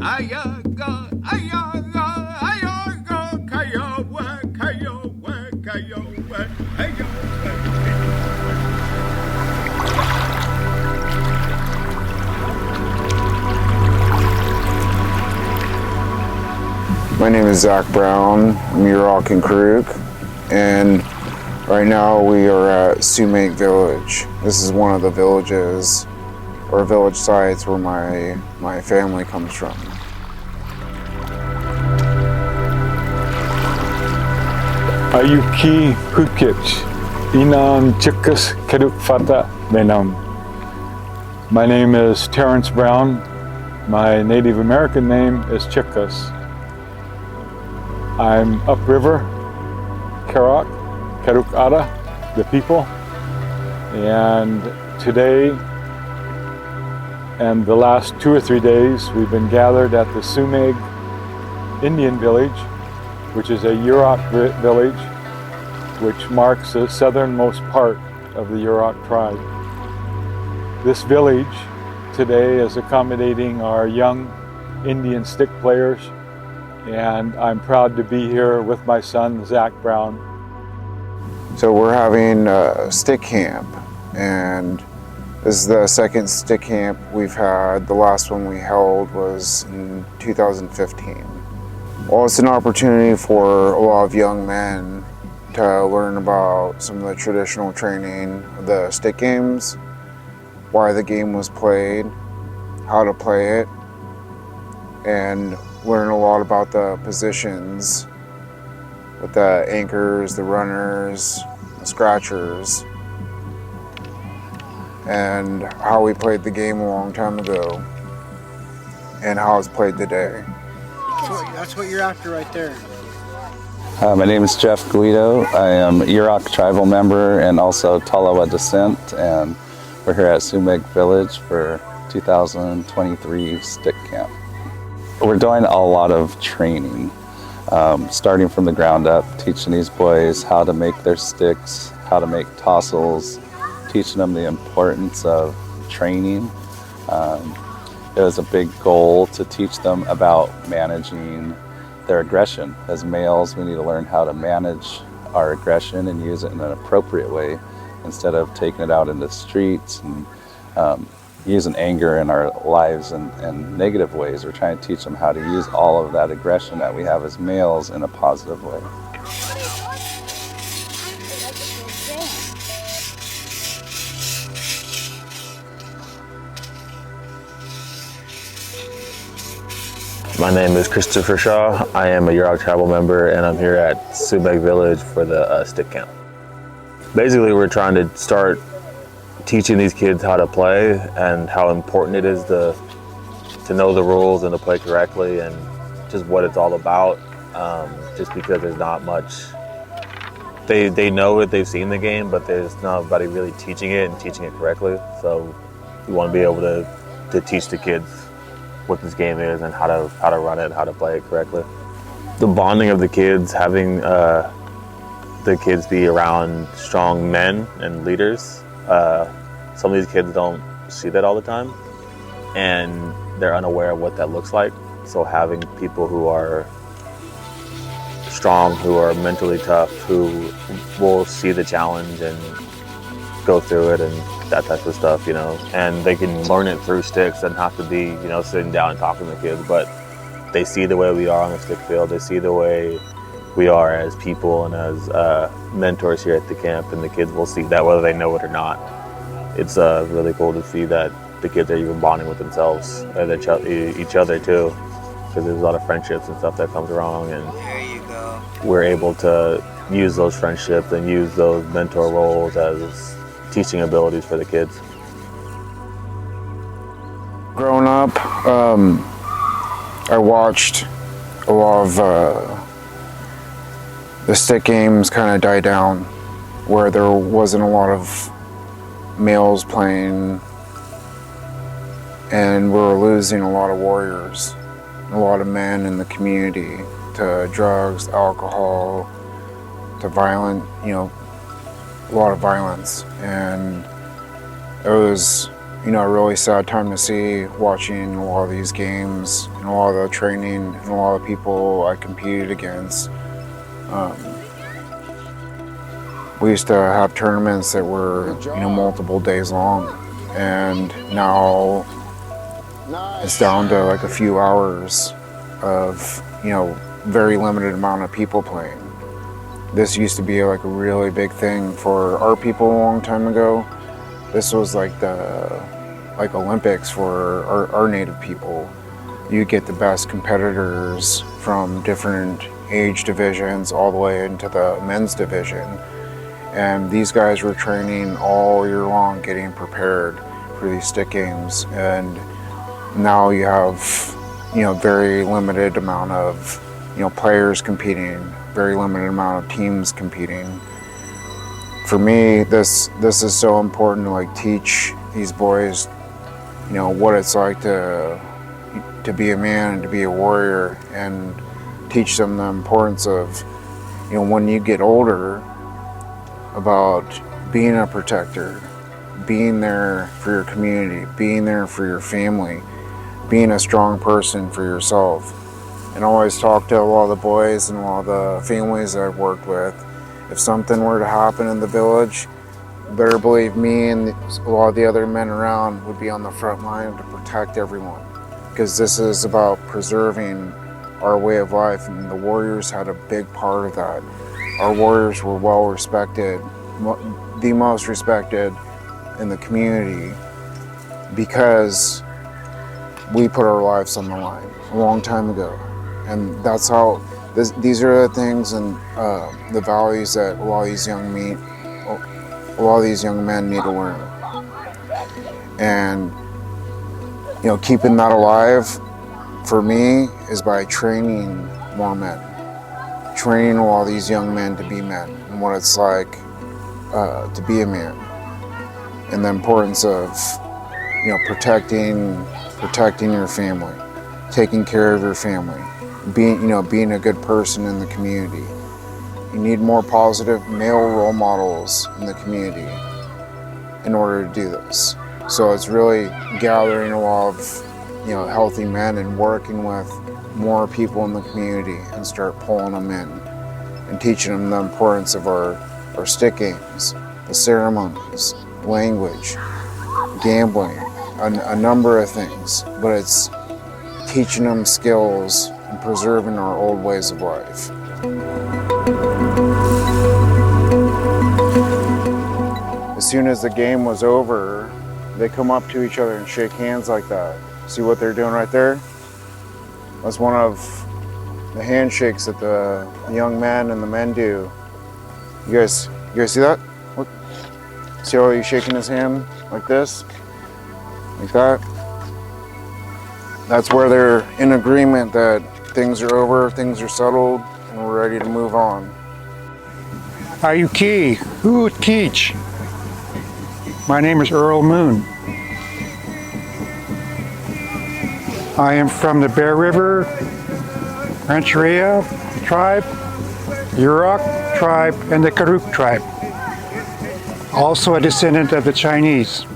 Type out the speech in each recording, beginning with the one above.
Ayaga, ayaga, ayaga, kayowe, kayowe, kayowe, kayowe. My name is Zach Brown. I'm Yurok and Karuk, and right now we are at Sumac Village. This is one of the villages or village sites where my family comes from. Ayuki Hukich, Inan Chikas Keduk Fata Menam. My name is Terrence Brown. My Native American name is Chikas. I'm upriver, Karak, Keduk Ada, the people. And today and the last 2 or 3 days, we've been gathered at the Sumac Indian Village, which is a Yurok village, which marks the southernmost part of the Yurok tribe. This village today is accommodating our young Indian stick players, and I'm proud to be here with my son, Zach Brown. So we're having a stick camp, and this is the second stick camp we've had. The last one we held was in 2015. Well, it's an opportunity for a lot of young men to learn about some of the traditional training of the stick games, why the game was played, how to play it, and learn a lot about the positions with the anchors, the runners, the scratchers, and how we played the game a long time ago and how it's played today. That's what you're after right there. My name is Jeff Guido. I am a Yurok tribal member and also Talawa descent, and we're here at Sumac Village for 2023 stick camp. We're doing a lot of training, starting from the ground up, teaching these boys how to make their sticks, how to make tossels, teaching them the importance of training. It was a big goal to teach them about managing their aggression. As males, we need to learn how to manage our aggression and use it in an appropriate way instead of taking it out in the streets and using anger in our lives in negative ways. We're trying to teach them how to use all of that aggression that we have as males in a positive way. My name is Christopher Shaw. I am a Yurok tribal member, and I'm here at Sumac Village for the stick camp. Basically, we're trying to start teaching these kids how to play and how important it is to know the rules and to play correctly and just what it's all about. Just because there's not much, they know it, they've seen the game, but there's nobody really teaching it and teaching it correctly. So we want to be able to teach the kids what this game is and how to run it, how to play it correctly. The bonding of the kids, having the kids be around strong men and leaders. Some of these kids don't see that all the time, and they're unaware of what that looks like. So having people who are strong, who are mentally tough, who will see the challenge and go through it and that type of stuff, you know, and they can learn it through sticks. Doesn't have to be, you know, sitting down and talking to the kids, but they see the way we are on the stick field. They see the way we are as people and as mentors here at the camp, and the kids will see that whether they know it or not. It's really cool to see that the kids are even bonding with themselves and each other too, because there's a lot of friendships and stuff that comes along, and There you go. we're able to use those friendships and use those mentor roles as teaching abilities for the kids. Growing up, I watched a lot of the stick games kind of die down, where there wasn't a lot of males playing, and we're losing a lot of warriors, a lot of men in the community to drugs, alcohol, to violent, a lot of violence. And it was a really sad time to see, watching a lot of these games and a lot of the training and a lot of people I competed against. We used to have tournaments that were, multiple days long, and now it's down to like a few hours of, very limited amount of people playing. This used to be like a really big thing for our people a long time ago. This was like the Olympics for our native people. You get the best competitors from different age divisions all the way into the men's division. And these guys were training all year long, getting prepared for these stick games. And now you have, very limited amount of, players competing, very limited amount of teams competing. For me, this is so important to like teach these boys, what it's like to be a man and to be a warrior, and teach them the importance of, when you get older, about being a protector, being there for your community, being there for your family, being a strong person for yourself. And always talk to a lot of the boys and a lot of the families that I've worked with. If something were to happen in the village, better believe me and a lot of the other men around would be on the front line to protect everyone. Because this is about preserving our way of life, and the warriors had a big part of that. Our warriors were well respected, the most respected in the community, because we put our lives on the line a long time ago. And that's how, these are the things and the values that a lot of these young men need to learn. And, keeping that alive for me is by training more men. Training a lot of these young men to be men, and what it's like to be a man. And the importance of, protecting your family, taking care of your family, being a good person in the community. You need more positive male role models in the community in order to do this. So it's really gathering a lot of, healthy men and working with more people in the community and start pulling them in and teaching them the importance of our stick games, the ceremonies, language, gambling, a number of things. But it's teaching them skills and preserving our old ways of life. As soon as the game was over, they come up to each other and shake hands like that. See what they're doing right there? That's one of the handshakes that the young men and the men do. You guys see that? Look. See how he's shaking his hand like this? Like that? That's where they're in agreement that things are over, things are settled, and we're ready to move on. Ayuki, who teach? My name is Earl Moon. I am from the Bear River, Rancheria tribe, Yurok tribe, and the Karuk tribe. Also a descendant of the Chinese.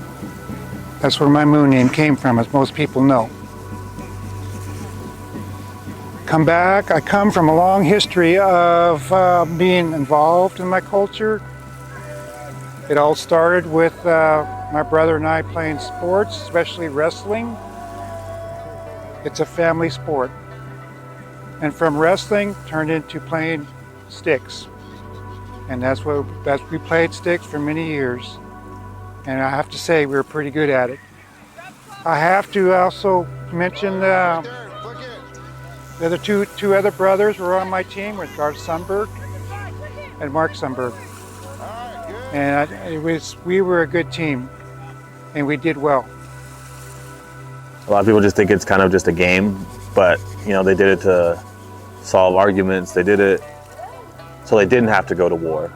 That's where my moon name came from, as most people know. I come from a long history of being involved in my culture. It all started with my brother and I playing sports, especially wrestling. It's a family sport. And from wrestling turned into playing sticks. And we played sticks for many years. And I have to say, we were pretty good at it. I have to also mention the other two other brothers were on my team, with Garth Sundberg and Mark Sundberg. And we were a good team, and we did well. A lot of people just think it's kind of just a game, but they did it to solve arguments. They did it so they didn't have to go to war.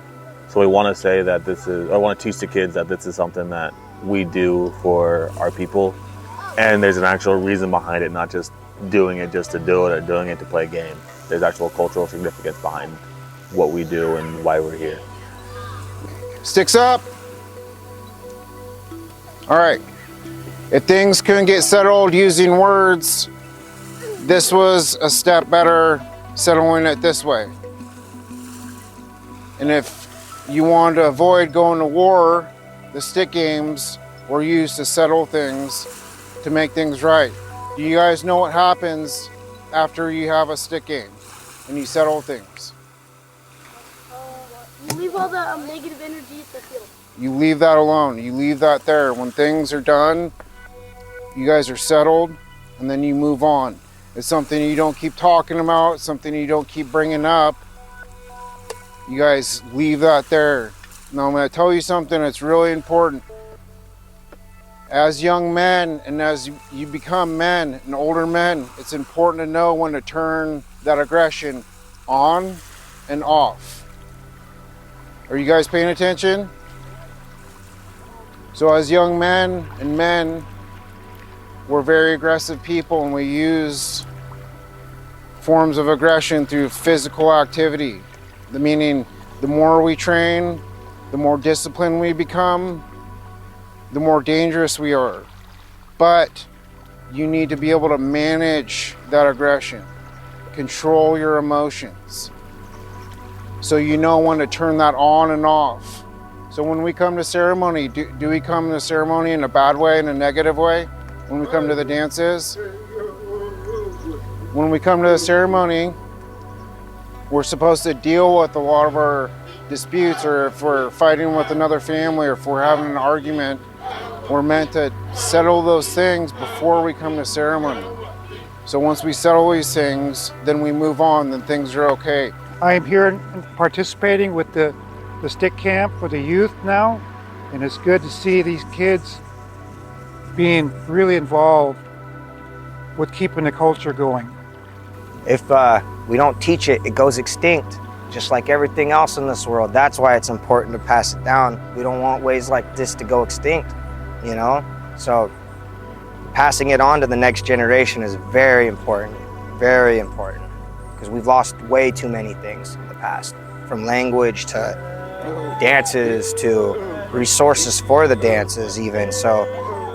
So we want to say that I want to teach the kids that this is something that we do for our people, and there's an actual reason behind it, not just doing it just to do it or doing it to play a game. There's actual cultural significance behind what we do and why we're here. Sticks up. All right. If things couldn't get settled using words, this was a step better, settling it this way. And if you wanted to avoid going to war, the stick games were used to settle things, to make things right. Do you guys know what happens after you have a stick game and you settle things? You leave all the negative energy at the field. You leave that alone. You leave that there. When things are done, you guys are settled, and then you move on. It's something you don't keep talking about, something you don't keep bringing up. You guys leave that there. Now I'm going to tell you something that's really important. As young men and as you become men and older men, it's important to know when to turn that aggression on and off. Are you guys paying attention? So as young men and men, we're very aggressive people, and we use forms of aggression through physical activity. Meaning, the more we train, the more disciplined we become, the more dangerous we are. But you need to be able to manage that aggression, control your emotions, so you know when to turn that on and off. So when we come to ceremony, do we come to ceremony in a bad way, in a negative way? When we come to the dances? When we come to the ceremony, we're supposed to deal with a lot of our disputes, or if we're fighting with another family, or if we're having an argument, we're meant to settle those things before we come to ceremony. So once we settle these things, then we move on, then things are okay. I am here participating with the stick camp for the youth now, and it's good to see these kids being really involved with keeping the culture going. If we don't teach it, it goes extinct, just like everything else in this world. That's why it's important to pass it down. We don't want ways like this to go extinct, you know? So passing it on to the next generation is very important, because we've lost way too many things in the past, from language to dances to resources for the dances even. So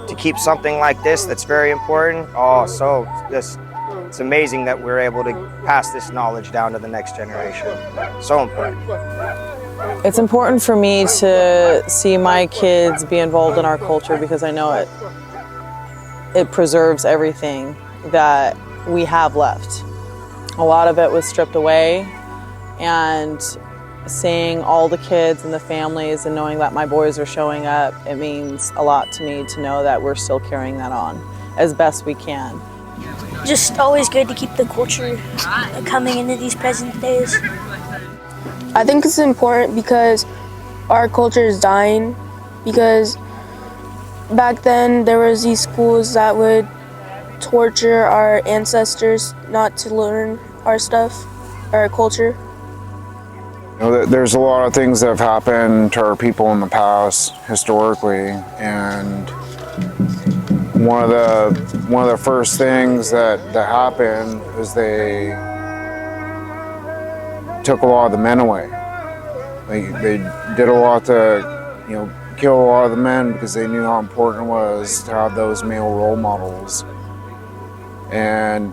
to keep something like this that's very important, it's amazing that we're able to pass this knowledge down to the next generation. So important. It's important for me to see my kids be involved in our culture, because I know it preserves everything that we have left. A lot of it was stripped away, and seeing all the kids and the families and knowing that my boys are showing up, it means a lot to me to know that we're still carrying that on as best we can. Just always good to keep the culture coming into these present days. I think it's important because our culture is dying, because back then there was these schools that would torture our ancestors not to learn our stuff, our culture. You know, there's a lot of things that have happened to our people in the past historically, and one of the first things that happened was they took a lot of the men away. They did a lot to, you know, kill a lot of the men, because they knew how important it was to have those male role models. And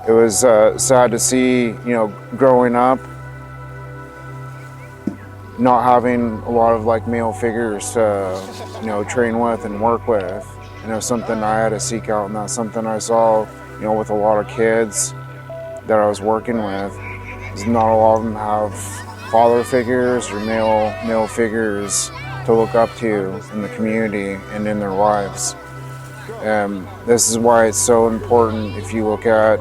it was sad to see, you know, growing up, not having a lot of like male figures to, you know, train with and work with. And it was something I had to seek out, and that's something I saw, you know, with a lot of kids that I was working with, is not a lot of them have father figures or male figures to look up to in the community and in their lives. This is why it's so important. If you look at,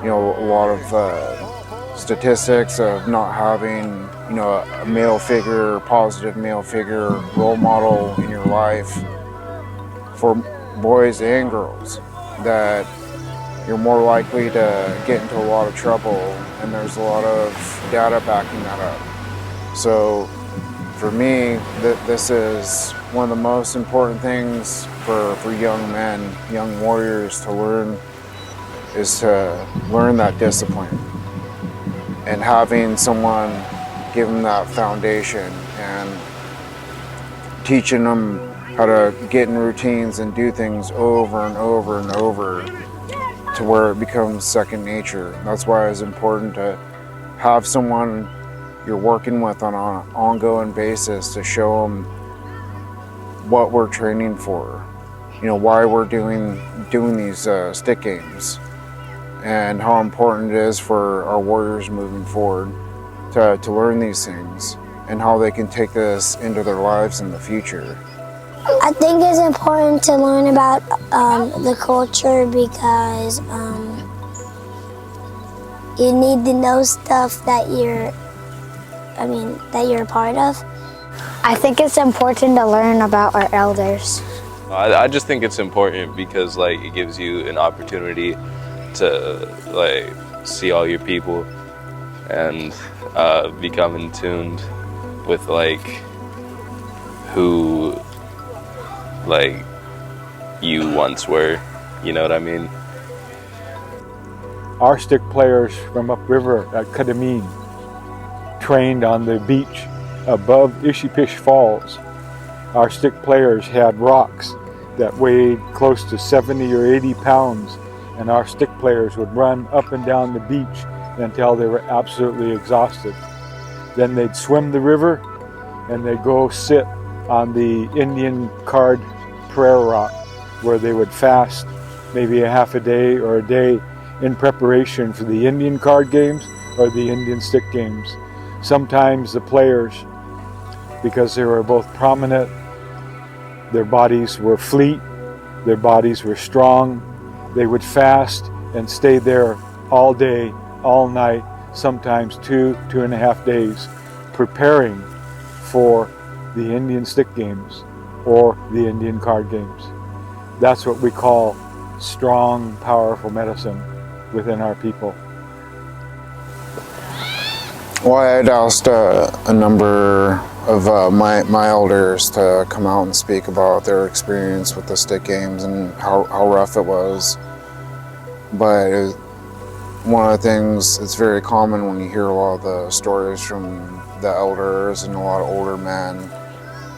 you know, a lot of statistics of not having, you know, a male figure, positive male figure, role model in your life for boys and girls, that you're more likely to get into a lot of trouble, and there's a lot of data backing that up. So for me, this is one of the most important things for young men, young warriors to learn, is to learn that discipline, and having someone give them that foundation and teaching them how to get in routines and do things over and over and over to where it becomes second nature. That's why it's important to have someone you're working with on an ongoing basis to show them what we're training for, you know, why we're doing these stick games, and how important it is for our warriors moving forward to learn these things and how they can take this into their lives in the future. I think it's important to learn about the culture because you need to know stuff that you're a part of. I think it's important to learn about our elders. I just think it's important because like it gives you an opportunity to like see all your people and become in tune with like who like you once were, you know what I mean? Our stick players from upriver at Kadamine trained on the beach above Ishipish Falls. Our stick players had rocks that weighed close to 70 or 80 pounds, and our stick players would run up and down the beach until they were absolutely exhausted. Then they'd swim the river and they'd go sit on the Indian card prayer rock where they would fast maybe a half a day or a day in preparation for the Indian card games or the Indian stick games. Sometimes the players, because they were both prominent, their bodies were fleet, their bodies were strong, they would fast and stay there all day, all night, sometimes 2.5 days, preparing for the Indian stick games or the Indian card games. That's what we call strong, powerful medicine within our people. Well, I had asked a number of my elders to come out and speak about their experience with the stick games and how rough it was. But one of the things that's very common when you hear a lot of the stories from the elders and a lot of older men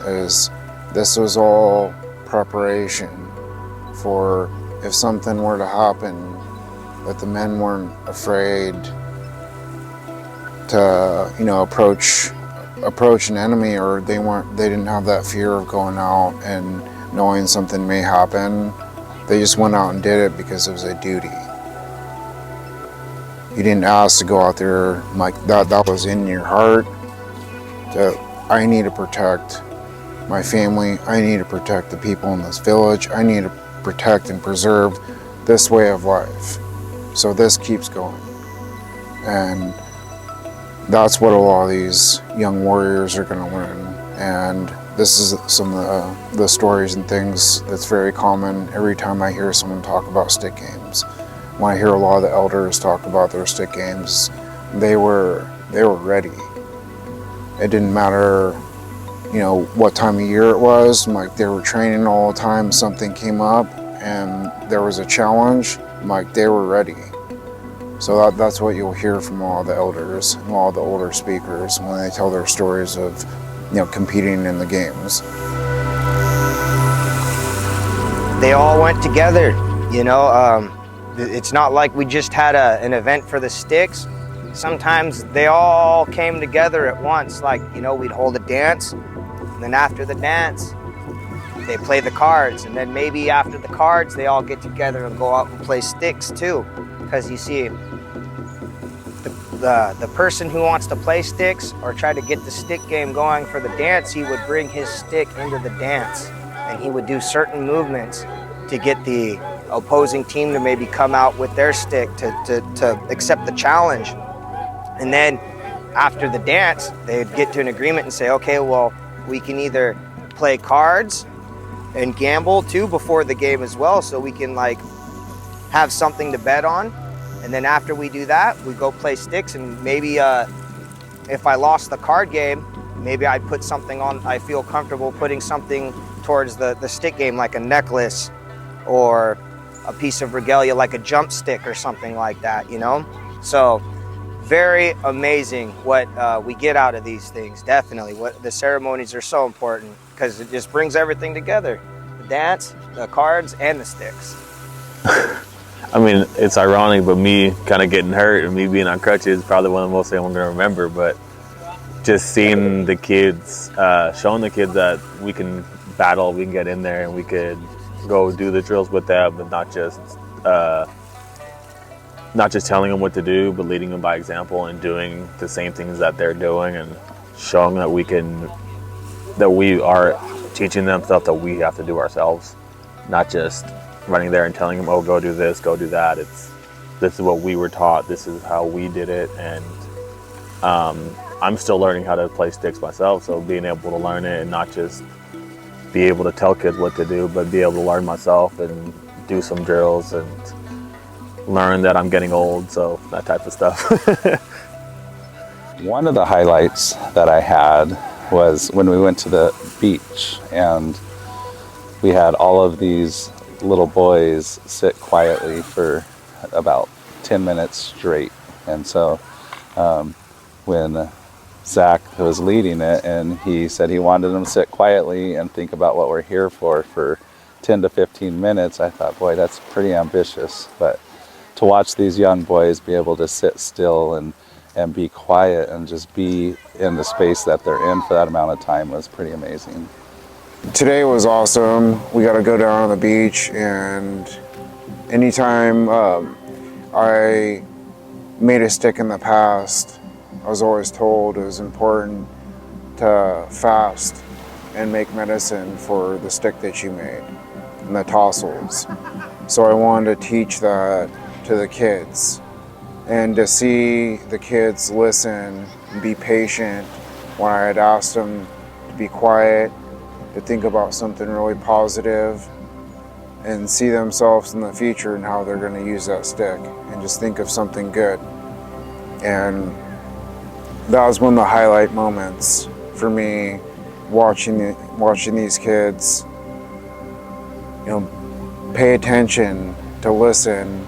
is this was all preparation for if something were to happen, that the men weren't afraid to, you know, approach an enemy, or they didn't have that fear of going out and knowing something may happen. They just went out and did it because it was a duty. You didn't ask to go out there like that. That was in your heart. That I need to protect my family. I need to protect the people in this village. I need to protect and preserve this way of life. So this keeps going. And that's what a lot of these young warriors are going to learn. And this is some of the stories and things that's very common every time I hear someone talk about stick games. When I hear a lot of the elders talk about their stick games, they were ready. It didn't matter, you know, what time of year it was. Like, they were training all the time. Something came up and there was a challenge. Like, they were ready. So that's what you'll hear from all the elders and all the older speakers when they tell their stories of, you know, competing in the games. They all went together, you know. It's not like we just had an event for the sticks. Sometimes they all came together at once. Like, you know, we'd hold a dance, and then after the dance, they play the cards, and then maybe after the cards, they all get together and go out and play sticks too. Because you see, the person who wants to play sticks or try to get the stick game going for the dance, he would bring his stick into the dance, and he would do certain movements to get the opposing team to maybe come out with their stick to accept the challenge. And then after the dance, they'd get to an agreement and say, okay, well, we can either play cards and gamble too before the game as well, so we can like have something to bet on. And then after we do that, we go play sticks, and maybe if I lost the card game, maybe I'd put something on, I feel comfortable putting something towards the stick game, like a necklace or a piece of regalia, like a jump stick or something like that, you know? So very amazing what we get out of these things. Definitely, what the ceremonies are so important because it just brings everything together: the dance, the cards, and the sticks. I mean, it's ironic, but me kind of getting hurt and me being on crutches is probably one of the most things I'm going to remember. But just seeing the kids, showing the kids that we can battle, we can get in there, and we could go do the drills with them, but not just telling them what to do, but leading them by example and doing the same things that they're doing, and showing that we are teaching them stuff that we have to do ourselves, not just running there and telling them, oh, go do this, go do that. This is what we were taught, this is how we did it, and I'm still learning how to play sticks myself, so being able to learn it and not just be able to tell kids what to do, but be able to learn myself and do some drills and learn that I'm getting old, so that type of stuff. One of the highlights that I had was when we went to the beach and we had all of these little boys sit quietly for about 10 minutes straight. And so when Zach was leading it and he said he wanted them to sit quietly and think about what we're here for 10 to 15 minutes, I thought, boy, that's pretty ambitious. But to watch these young boys be able to sit still and be quiet and just be in the space that they're in for that amount of time was pretty amazing. Today was awesome. We got to go down on the beach, and anytime I made a stick in the past, I was always told it was important to fast and make medicine for the stick that you made and the tassels. So I wanted to teach that to the kids, and to see the kids listen and be patient when I had asked them to be quiet, to think about something really positive, and see themselves in the future and how they're going to use that stick, and just think of something good. And that was one of the highlight moments for me, watching these kids, pay attention, to listen,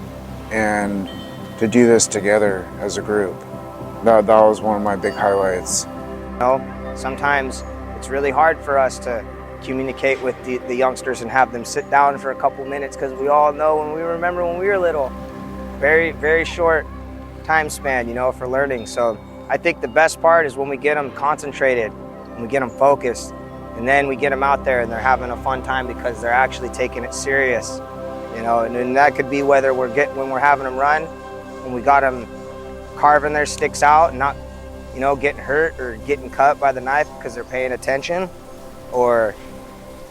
and to do this together as a group. That was one of my big highlights. Sometimes it's really hard for us to communicate with the youngsters and have them sit down for a couple minutes, because we all know when we remember when we were little, very, very short time span, for learning. So I think the best part is when we get them concentrated, and we get them focused, and then we get them out there and they're having a fun time because they're actually taking it serious, and that could be whether when we're having them run, when we got them carving their sticks out and not, getting hurt or getting cut by the knife because they're paying attention, or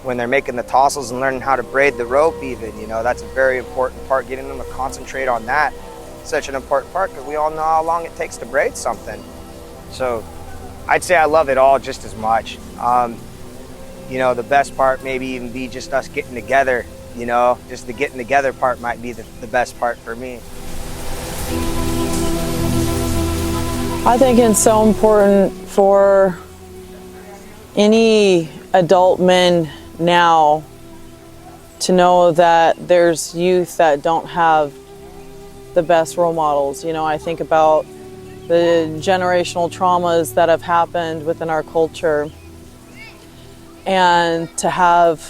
when they're making the tassels and learning how to braid the rope even, that's a very important part, getting them to concentrate on that. Such an important part because we all know how long it takes to braid something. So I'd say I love it all just as much. The best part maybe even be just us getting together, just the getting together part might be the best part for me. I think it's so important for any adult men now to know that there's youth that don't have the best role models. I think about the generational traumas that have happened within our culture, and to have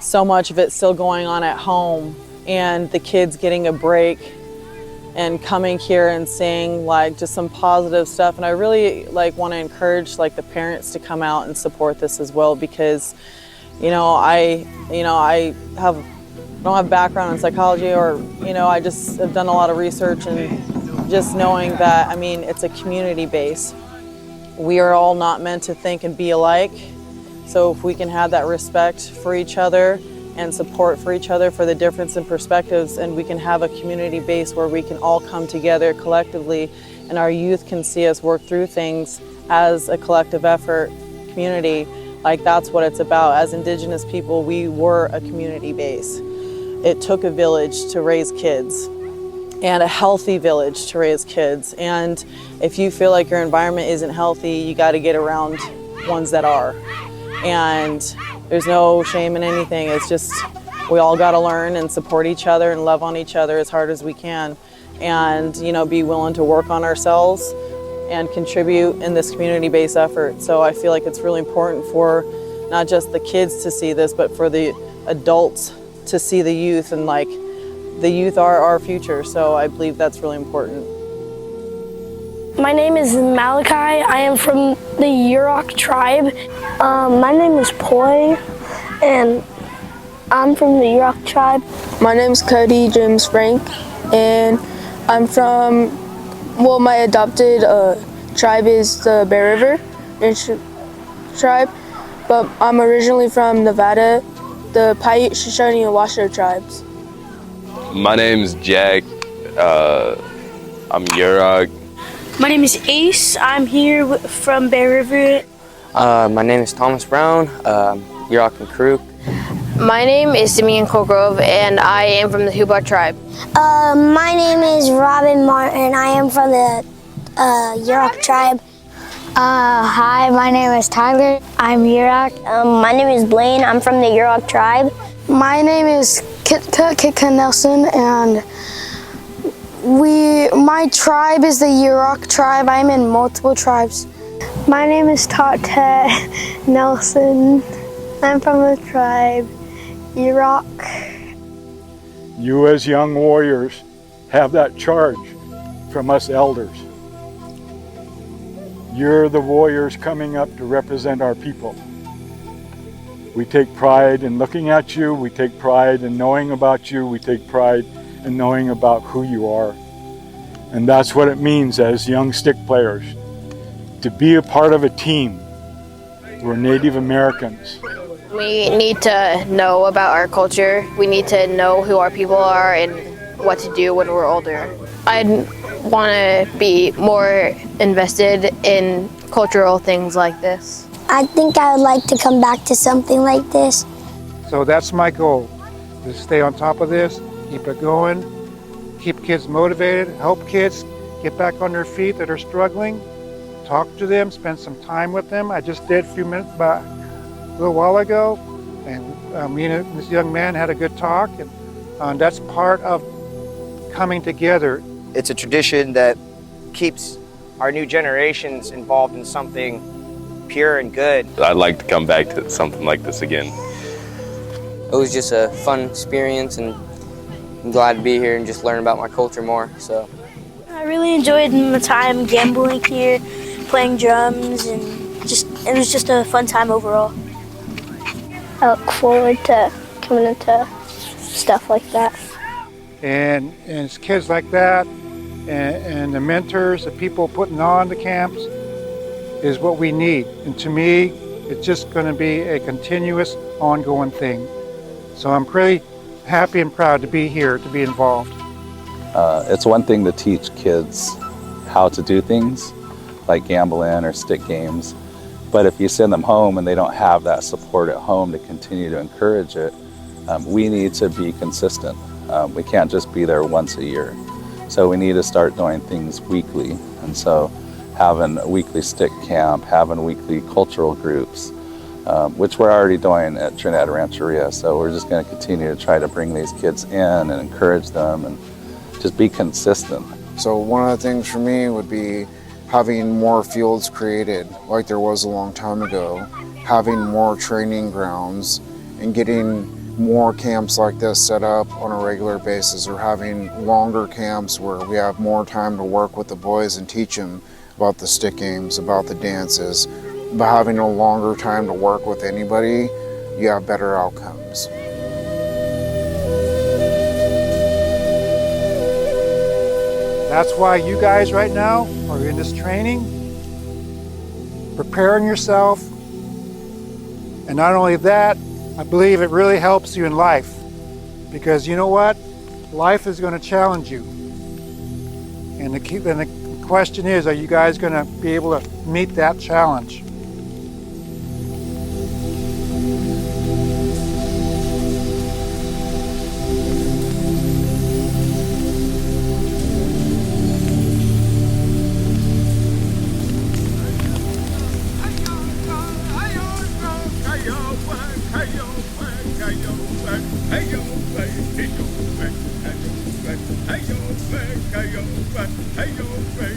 so much of it still going on at home, and the kids getting a break and coming here and saying just some positive stuff. And I really want to encourage the parents to come out and support this as well, because I don't have background in psychology, or I just have done a lot of research, and just knowing that it's a community base. We are all not meant to think and be alike, so if we can have that respect for each other and support for each other for the difference in perspectives, and we can have a community base where we can all come together collectively, and our youth can see us work through things as a collective effort community. That's what it's about. As Indigenous people, we were a community base. It took a village to raise kids, and a healthy village to raise kids. And if you feel like your environment isn't healthy, you got to get around ones that are. And there's no shame in anything. It's just we all got to learn and support each other and love on each other as hard as we can, and be willing to work on ourselves and contribute in this community-based effort. So I feel like it's really important for not just the kids to see this, but for the adults to see the youth, and like the youth are our future. So I believe that's really important. My name is Malachi. I am from the Yurok tribe. My name is Poi, and I'm from the Yurok tribe. My name is Cody James Frank, and I'm from, well, my adopted tribe is the Bear River tribe, but I'm originally from Nevada, the Paiute, Shoshone, and Washoe tribes. My name's Jack. I'm Yurok. My name is Ace. I'm here from Bear River. My name is Thomas Brown, Yurok and Karuk. My name is Simeon Colgrove, and I am from the Hubar tribe. My name is Robin Martin. I am from the Yurok tribe. Hi, my name is Tyler. I'm Yurok. My name is Blaine. I'm from the Yurok tribe. My name is Kitka Nelson, and my tribe is the Yurok tribe. I'm in multiple tribes. My name is Tate Nelson. I'm from the tribe Yurok. You as young warriors have that charge from us elders. You're the warriors coming up to represent our people. We take pride in looking at you, we take pride in knowing about you, we take pride in knowing about who you are. And that's what it means as young stick players, to be a part of a team. We're Native Americans. We need to know about our culture. We need to know who our people are and what to do when we're older. I'd want to be more invested in cultural things like this. I think I would like to come back to something like this. So that's my goal, to stay on top of this, keep it going, keep kids motivated, help kids get back on their feet that are struggling, talk to them, spend some time with them. I just did a little while ago, and me and this young man had a good talk, and that's part of coming together. It's a tradition that keeps our new generations involved in something pure and good. I'd like to come back to something like this again. It was just a fun experience, and I'm glad to be here and just learn about my culture more. So I really enjoyed my time gambling here, playing drums, and it was just a fun time overall. I look forward to coming into stuff like that. And it's kids like that, and the mentors, the people putting on the camps, is what we need. And to me, it's just going to be a continuous, ongoing thing. So I'm pretty happy and proud to be here, to be involved. It's one thing to teach kids how to do things, like gambling or stick games, but if you send them home and they don't have that support at home to continue to encourage it, we need to be consistent. We can't just be there once a year. So we need to start doing things weekly. And so having a weekly stick camp, having weekly cultural groups, which we're already doing at Trinidad Rancheria. So we're just going to continue to try to bring these kids in and encourage them and just be consistent. So one of the things for me would be having more fields created like there was a long time ago, having more training grounds, and getting more camps like this set up on a regular basis, or having longer camps where we have more time to work with the boys and teach them about the stick games, about the dances. By having a longer time to work with anybody, you have better outcomes. That's why you guys right now are in this training, preparing yourself. And not only that, I believe it really helps you in life, because you know what? Life is going to challenge you. And the question is, are you guys going to be able to meet that challenge? Hey, yo. hey yo, hey yo, hey.